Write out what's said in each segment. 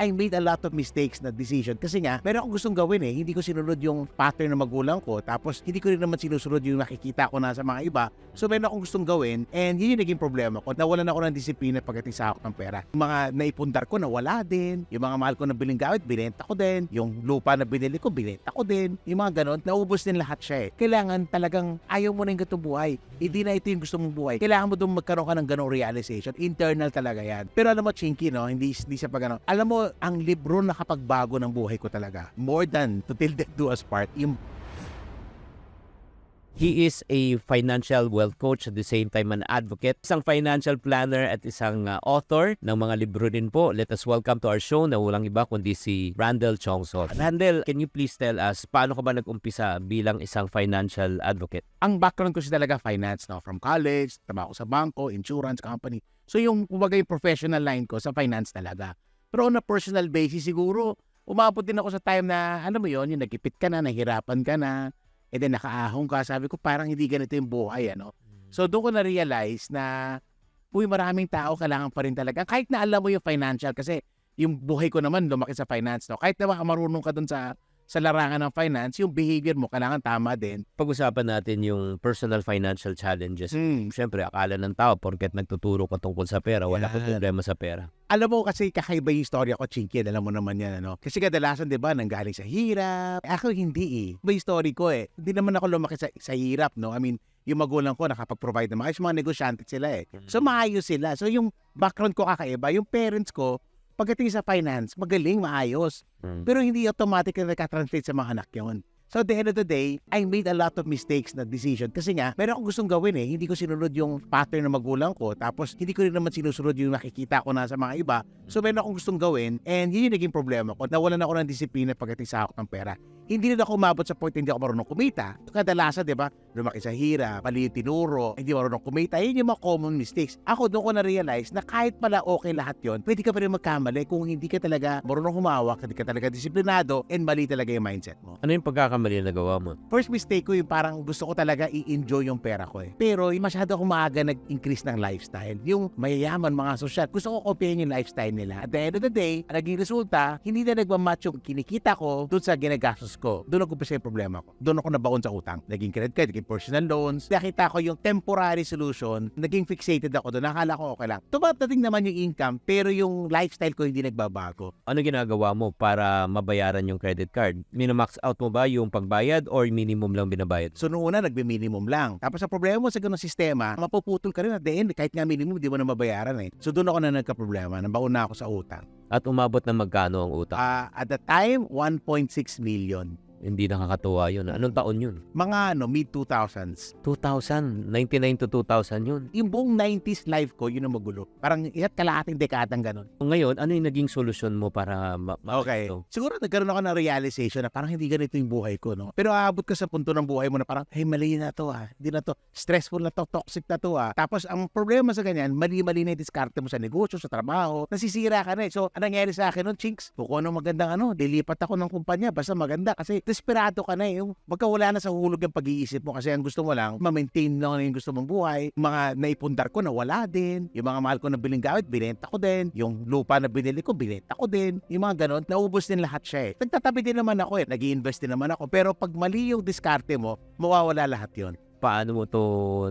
I made a lot of mistakes na decision kasi nga, meron akong gustong gawin eh. Hindi ko sinunod yung pattern ng magulang ko, tapos hindi ko rin naman sinusunod yung nakikita ko na sa mga iba. So meron akong gustong gawin and yun yung naging problema ko. Nawalan ako ng disiplina pagdating sa hawak ng pera. Yung mga naipundar ko, nawala din. Yung mga mahal ko na biling gamit, binenta ko din. Yung lupa na binili ko, binenta ko din. Yung mga ganon, naubos din lahat siya eh. Kailangan talagang ayaw mo na yung ganitong buhay. Hindi na ito yung gusto mong buhay. Kailangan mo doon magkaroon ka ng ganong realization. Internal talaga yan. Pero alam mo, Chinky, no? Hindi sa pag alam mo, ang libro na nakapagbago ng buhay ko talaga. More than To Till Death Do Us Part. Yung He is a financial wealth coach, at the same time an advocate, isang financial planner at isang author ng mga libro din po. Let us welcome to our show na walang iba kundi si Randall Chongson. Randall, can you please tell us paano ka ba nag-umpisa bilang isang financial advocate? ang background ko siya talaga finance, no? From college, trabaho ko sa bangko, insurance company. So yung kumbaga yung professional line ko sa finance talaga. Pero on a personal basis siguro, umabot din ako sa time na, alam mo yon, yung nagipit ka na, nahirapan ka na, and then nakaahong ka. Sabi ko, parang hindi ganito yung buhay, ano? So doon ko na-realize na, maraming tao kailangan pa rin talaga. Kahit na alam mo yung financial, kasi yung buhay ko naman lumaki sa finance, no? Kahit na marunong ka doon sa larangan ng finance, yung behavior mo kailangan tama din. Pag-usapan natin yung personal financial challenges. Siyempre, akala ng tao, porket nagtuturo ka tungkol sa pera, wala kang problema sa pera. Alam mo kasi kakaiba yung istorya ko, Chinky, alam mo naman yan, ano? Kasi kadalasan, di ba, nanggaling sa hirap. Ako hindi eh. Iba yung story ko eh. Hindi naman ako lumaki sa hirap, no? I mean, yung magulang ko nakapag-provide na maayos, mga negosyante sila eh. So maayos sila. So yung background ko kakaiba, yung parents ko, pagdating sa finance, magaling, maayos. Pero hindi automatic na nakatranslate sa mga anak yun. So at the end of the day, I made a lot of mistakes na decision kasi nga, meron akong gustong gawin eh. Hindi ko sinunod yung pattern ng magulang ko, tapos hindi ko rin naman sinusunod yung nakikita ko na sa mga iba. So meron akong gustong gawin and yun yung naging problema ko. Nawalan ako ng disiplina pagdating sa hawak ng pera. Hindi rin ako umabot sa point na hindi ako marunong kumita. Kadalasan, di ba, lumaki sa hirap, mali yung tinuro, hindi marunong kumita. Yun yung mga common mistakes. Ako doon ko na-realize na kahit pala okay lahat yon, pwede ka pa rin magkamali kung hindi ka talaga marunong humawak, hindi ka talaga disiplinado, and mali talaga yung mindset mo. Ano yung pagkakamali na nagawa mo? First mistake ko yung parang gusto ko talaga i-enjoy yung pera ko eh. Pero yung masyado akong maaga nag-increase ng lifestyle. Yung mayayaman, mga sosyal, gusto ko kopyahin yung lifestyle nila. At the end of the day, ang naging resulta, hindi na nagmamatch yung kinikita ko doon sa ginagastos ko. Doon nag-umpisa yung problema ko. Doon ako nabaon sa utang. Naging credit card, naging personal loans. Nakita ko yung temporary solution. Naging fixated ako doon. Nakala ko okay lang. Tumatating naman yung income, pero yung lifestyle ko hindi nagbabago. Ano ginagawa mo para mabayaran yung credit card? Minamax out mo ba yung pagbayad or minimum lang binabayad? So noong una, nagbe-minimum lang. Tapos sa problema mo sa ganung sistema, mapuputol ka rin at the end. Kahit nga minimum, di mo na mabayaran eh. So doon ako na nagka-problema. Nabaon na ako sa utang. At umabot na magkano ang utang? At the time, 1.6 million. Hindi nakakatuwa yun. Anong taon yun? Mga mid-2000s. 2000. 99 to 2000 yun. Yung buong 90s life ko, yun ang magulo. Parang ihat kalahating dekadang ganun. Ngayon, ano yung naging solusyon mo para Okay. Siguro nagkaroon ako ng realization na parang hindi ganito yung buhay ko, no? Pero aabot ka sa punto ng buhay mo na parang, hey, mali na to ah. Hindi na to. Stressful na to. Toxic na to ah. Tapos ang problema sa ganyan, mali-mali na yung diskarte mo sa negosyo, sa trabaho. Nasisira ka na eh. So, anong nangyari sa akin nun, chinks? Kung ano magandang dilipat ako ng kumpanya. Basta maganda kasi desperado ka na eh. Yung magkawala na sa hulog yung pag-iisip mo kasi ang gusto mo lang, ma-maintain lang yung gusto mong buhay. Mga naipundar ko na wala din. Yung mga mahal ko na biling gamit, binenta ko din. Yung lupa na binili ko, binenta ko din. Yung mga ganon, naubos din lahat siya eh. Nagtatabi din naman ako eh. Nag-i-invest din naman ako. Pero pag mali yung diskarte mo, mawawala lahat yon. Paano mo to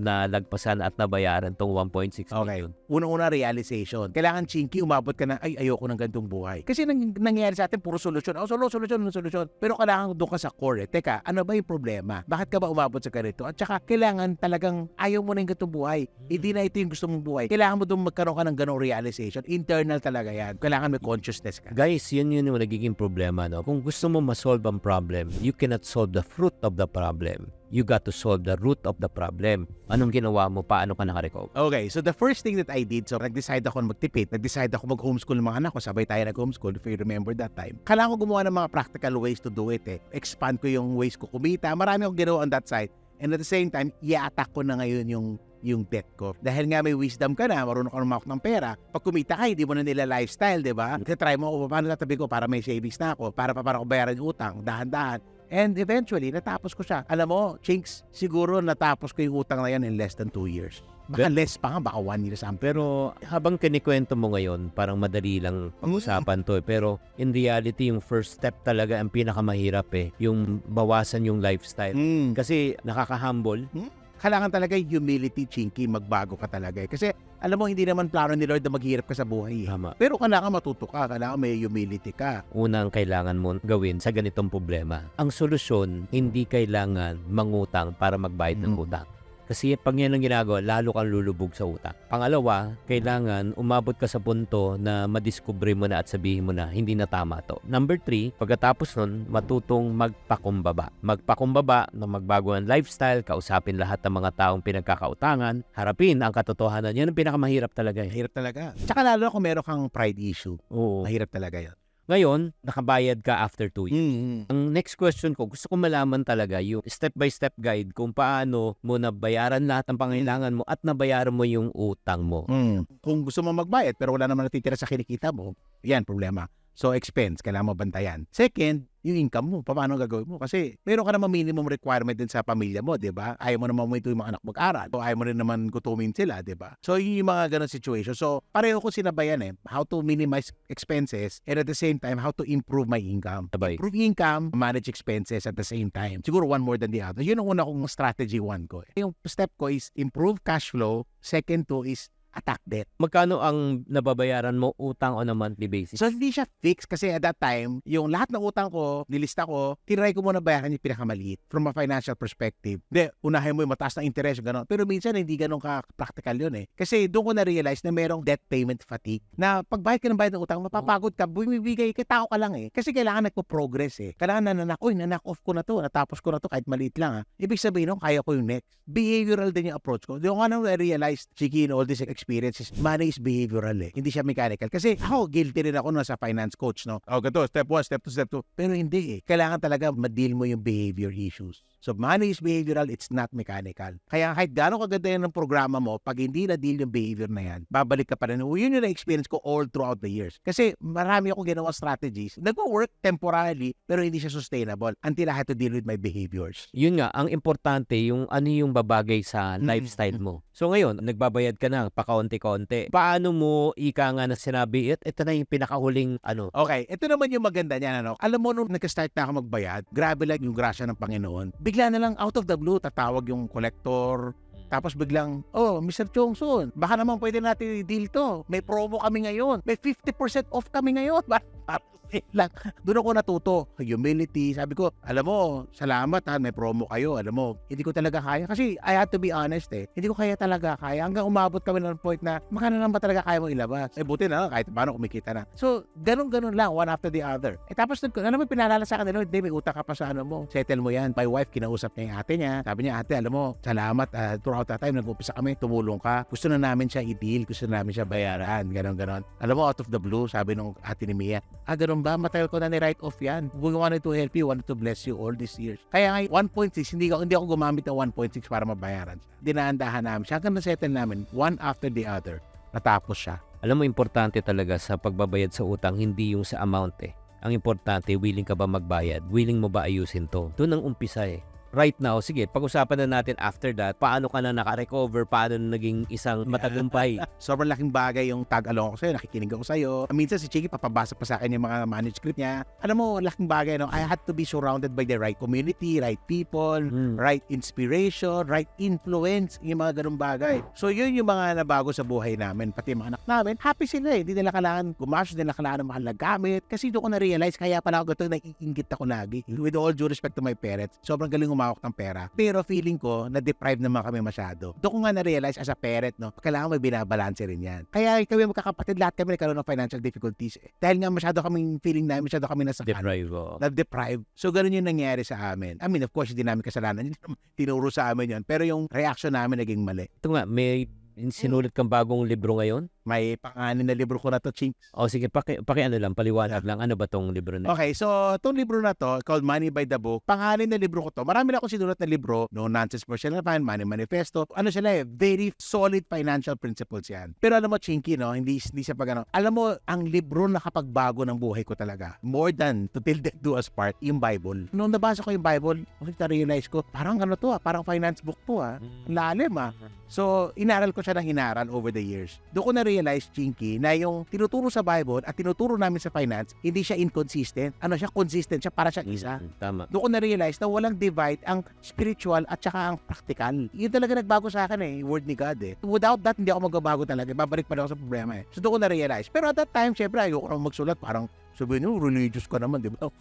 nalagpasan at nabayaran tong 1.6 Okay. million? Unang-una realization. Kailangan, Chinky, umabot ka na, ay, ayoko ng ganitong buhay. Kasi nangyayari sa atin, puro solusyon. Solusyon. Pero kailangan doon ka sa core. Teka, ano ba yung problema? Bakit ka ba umabot sa ganito? At saka, kailangan talagang ayaw mo na yung ganitong buhay. Hindi na ito yung gusto mong buhay. Kailangan mo doon magkaroon ka ng ganong realization. Internal talaga yan. Kailangan may consciousness ka. Guys, yun yung nagiging problema, no? Kung gusto mo ma-solve ang problem, you cannot solve the fruit of the problem. You got to solve the root of the problem. Anong ginawa mo? Paano ka nakarecover? Okay, so the first thing that I did, so nag-decide ako na magtipid, nag-decide ako mag-homeschool ng mga anak ko, sabay tayo nag-homeschool, if you remember that time. Kailangan ko gumawa ng mga practical ways to do it eh. Expand ko yung ways ko kumita, marami akong ginawa on that side. And at the same time, i-attack ko na ngayon yung debt ko. Dahil nga may wisdom ka na, marunong ka lumawak ng pera. Pag kumita ka, hindi mo na nila lifestyle, di ba? Try mo, paano tatabi ko para may savings na ako, para ko bayaran yung utang, dahan-dahan. And eventually, natapos ko siya. Alam mo, Chinks, siguro natapos ko yung utang na yan in less than 2 years. Baka less pa nga, baka 1 year something. Pero habang kinikwento mo ngayon, parang madali lang pag-usapan to eh. Pero in reality, yung first step talaga ang pinakamahirap eh. Yung bawasan yung lifestyle. Kasi nakaka-humble. Kailangan talaga yung humility, Chinky, magbago ka talaga eh. Kasi alam mo, hindi naman plano ni Lord na maghirap ka sa buhay eh. Tama. Pero kailangan matuto ka, kailangan may humility ka. Una ang kailangan mo gawin sa ganitong problema. Ang solusyon, hindi kailangan mangutang para magbayad ng utang. Kasi pag yan ang ginagawa, lalo kang lulubog sa utang. Pangalawa, kailangan umabot ka sa punto na madiskubre mo na at sabihin mo na hindi na tama to. Number 3, pagkatapos nun, matutong magpakumbaba. Magpakumbaba na magbago ang lifestyle, kausapin lahat ng mga taong pinagkakautangan, harapin ang katotohanan. Yan ang pinakamahirap talaga eh. Mahirap talaga. Tsaka lalo kung meron kang pride issue, Oo. mahirap talaga yun. Ngayon, nakabayad ka after 2 years. Ang next question ko, gusto ko malaman talaga yung step-by-step guide kung paano mo nabayaran lahat ng pangailangan mo at nabayaran mo yung utang mo. Kung gusto mo magbayad pero wala naman natitira sa kinikita mo, yan, problema. So, expense, kailangan mo bantayan. Second, yung income mo, paano gagawin mo? Kasi meron ka naman minimum requirement din sa pamilya mo, di ba? Ayaw mo naman mo ito yung mga anak mag-aral. O ayaw mo rin naman gutumin sila, di ba? So, yun yung mga ganun situation. So, pareho ko sinabayan eh. How to minimize expenses and at the same time, how to improve my income. Sabay. Improve income, manage expenses at the same time. Siguro one more than the other. Yun ang una kong strategy 1 ko. Yung step ko is improve cash flow. Second 2 is attack debt. Magkano ang nababayaran mo utang on a monthly basis? So, hindi siya fixed kasi at that time, yung lahat ng utang ko, nilista ko, tinry ko muna bayaran yung pinakamaliit from a financial perspective. Hindi, unahin mo yung mataas na interest, gano'n. Pero minsan, hindi gano'n ka-practical yun eh. Kasi doon ko na-realize na merong debt payment fatigue. Na pag bayad ka ng bayad ng utang, mapapagod ka, bumibigay, tao ka lang eh. Kasi kailangan nagpo-progress eh. Kailangan nanak off ko na to, natapos ko na to kahit maliit lang ha. Ibig sabihin, kaya ko yung next. Behavioral din yung approach ko. Doon ko na-realize, Chiki, in all this experiences, money is behavioral eh. Hindi siya mechanical. Kasi ako, guilty rin ako sa finance coach, no? Ganito, step 1, step 2, step 2. Pero hindi eh. Kailangan talaga ma-deal mo yung behavior issues. So, money is behavioral, it's not mechanical. Kaya kahit gano'ng kaganda yan ng programa mo, pag hindi na-deal yung behavior na yan, babalik ka pa rin. Yun yung na-experience ko all throughout the years. Kasi marami akong ginawa strategies. Nagwo-work temporarily, pero hindi siya sustainable until I had to deal with my behaviors. Yun nga, ang importante, yung ano yung babagay sa lifestyle mo. So ngayon, nagbabayad ka na, pakaunti-konti. Paano mo, ika nga na sinabi, ito na yung pinakahuling ano. Okay, ito naman yung maganda niyan, ano? Alam mo, nung nag-start na ako magbayad, grabe lang yung grasya ng Panginoon. Bigla na lang, out of the blue, tatawag yung collector. Tapos biglang, Mr. Chongson, baka naman pwede natin i-deal to. May promo kami ngayon. May 50% off kami ngayon. Lang. Doon ako natuto. Humility. Sabi ko, alam mo, salamat ha, may promo kayo. Alam mo, hindi ko talaga kaya. Kasi I had to be honest eh. Hindi ko kaya talaga kaya. Hanggang umabot kami ng point na, makana naman ba talaga kaya mo ilabas? Buti na, kahit paano kumikita na. So, ganun-ganun lang, one after the other. Tapos, alam mo, pinalala sa kanila, hindi, may utang ka pa sa ano mo. Settle mo yan. My wife, kinausap niya yung ate niya. Sabi niya, ate, alam mo, salamat. Throughout that time, nag-upisa kami, tumulong ka. Gusto na namin siya i-deal. Gusto na namin siya bayaran. Ganon-ganon. Alam mo, out of the blue, sabi nung ate ni Mia, ganun ba? Matagal ko na ni-write off yan. We wanted to help you, wanted to bless you all these years. Kaya nga, 1.6, hindi ako gumamit ng 1.6 para mabayaran siya. Dinaandahan namin siya. Hanggang na-settle namin, one after the other. Natapos siya. Alam mo, importante talaga sa pagbabayad sa utang, hindi yung sa amount eh. Ang importante, willing ka ba magbayad? Willing mo ba ayusin to? Doon ang umpisa eh. Right now, sige, pag-usapan na natin after that, paano ka na naka-recover, paano na naging isang matagumpay. Sobrang laking bagay yung tag-along ko sa'yo, nakikinig ako sa'yo. Minsan si Chiki, papabasa pa sa akin yung mga manuscript niya. Alam mo, laking bagay, no? I had to be surrounded by the right community, right people, right inspiration, right influence, yung mga ganung bagay. So, yun yung mga nabago sa buhay namin, pati mga anak namin. Happy sila eh. Hindi nila kailangan gumastos, hindi nila kailangan ng mahal na gamit. Kasi doon ko na-realize, kaya pala ako ganito, naiingit ako lagi. With all due respect to my parents, sobrang galing umawak ng pera. Pero feeling ko, na-deprive naman kami masyado. Doon ko nga na-realize as a parent, no, kailangan may binabalanse rin yan. Kaya kami magkakapatid, lahat kami nagkaroon ng financial difficulties eh. Dahil nga masyado kaming feeling na, masyado kami nasakan. Na-deprive. So, ganun yung nangyari sa amin. I mean, of course, hindi namin kasalanan. Hindi naman tinuro sa amin yun. Pero yung reaction namin naging mali. Ito nga, may sinulat kang bagong libro ngayon? May pang-anim na libro ko na to, Chinks. O sige, ano lang, paliwanag lang. Ano ba tong libro na? Okay, so itong libro na to, called Money by the Book, pang-anim na libro ko to. Marami na akong sinulat na libro, No Nonsense Personal Finance, Money Manifesto. Ano sila very solid financial principles yan. Pero alam mo, Chinky, no, hindi siya pag ano. Alam mo, ang libro na nakapagbago ng buhay ko talaga, more than To Till Death Do Us Part, yung Bible. Nung nabasa ko yung Bible, na-realize ko, parang ano to parang finance book to Ang lalim So, inaral ko siya ng inaral over the years. Doon ko na-realize, Chinky, na yung tinuturo sa Bible at tinuturo namin sa finance, hindi siya inconsistent. Ano siya, consistent siya, para siyang isa. Tama. Doon ko na-realize na walang divide ang spiritual at saka ang practical. Yun talaga nagbago sa akin word ni God Without that, hindi ako magbabago talaga. Babalik pa rin ako sa problema So doon ko na-realize. Pero at that time, syempre, ayoko naman magsulat. Parang sabihin nyo, religious ka naman, di ba?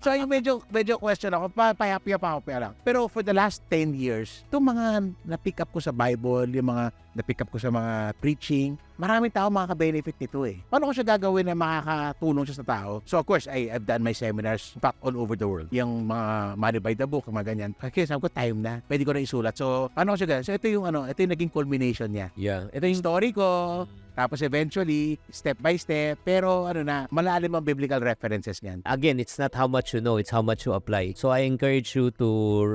So yung medyo question ako, payapya pa ako lang. Pero for the last 10 years, itong mga na-pick up ko sa Bible, yung mga na-pick up ko sa mga preaching, maraming tao makaka-benefit nito Paano ko siya gagawin na makakatulong siya sa tao? So of course, I've done my seminars back all over the world. Yung mga Money by the Book, mga ganyan. Kasi sabi ko, time na. Pwede ko na isulat. So, paano ko siya gagawin? So ito yung naging culmination niya. Yeah. Ito Yung yung story ko, tapos eventually, step by step, pero malalim ang biblical references niyan. again, it's not how much you know, it's how much you apply. So I encourage you to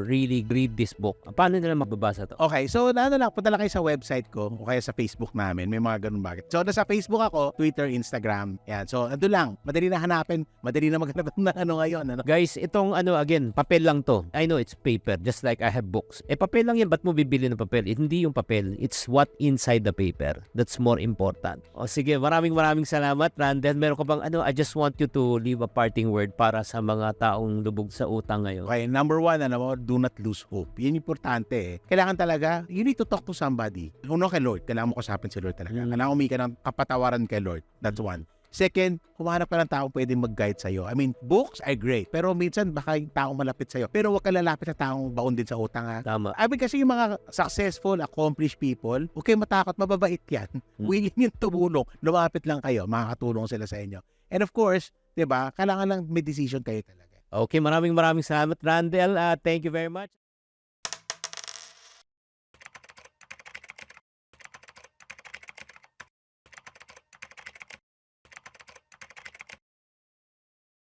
really read this book. Paano nila magbabasa to? Okay, so punta lang kayo sa website ko o kaya sa Facebook namin. May mga ganun bagay. So, nasa Facebook ako, Twitter, Instagram. Yan. So, ando lang. Madali na hanapin. Madali na maghanap ng ngayon. Guys, itong again, papel lang to. I know it's paper, just like I have books. Papel lang yan. Ba't mo bibili ng papel? Hindi yung papel. It's what inside the paper. That's more important. O sige, maraming salamat, Randel. Meron ka bang I just want you to leave a parting word para sa mga taong lubog sa utang ngayon. Okay, number one, do not lose hope. Yan importante Kailangan talaga, you need to talk to somebody. Uno kay Lord. Kailangan mo kusapin si Lord talaga. Kailangan umika ng kapatawaran kay Lord. That's one. Second, humanap ka ng taong pwedeng mag-guide sa'yo. I mean, books are great. Pero minsan, baka yung taong malapit sa'yo. Pero huwag ka lalapit sa taong baon din sa utang Tama. I mean, kasi yung mga successful, accomplished people, huwag kayo matakot, mababait yan. Willing yung tumulong. Lumapit lang kayo. Makakatulong sila sa inyo. And of course, diba, kailangan lang may decision kayo talaga. Okay, maraming salamat, Randel. Thank you very much.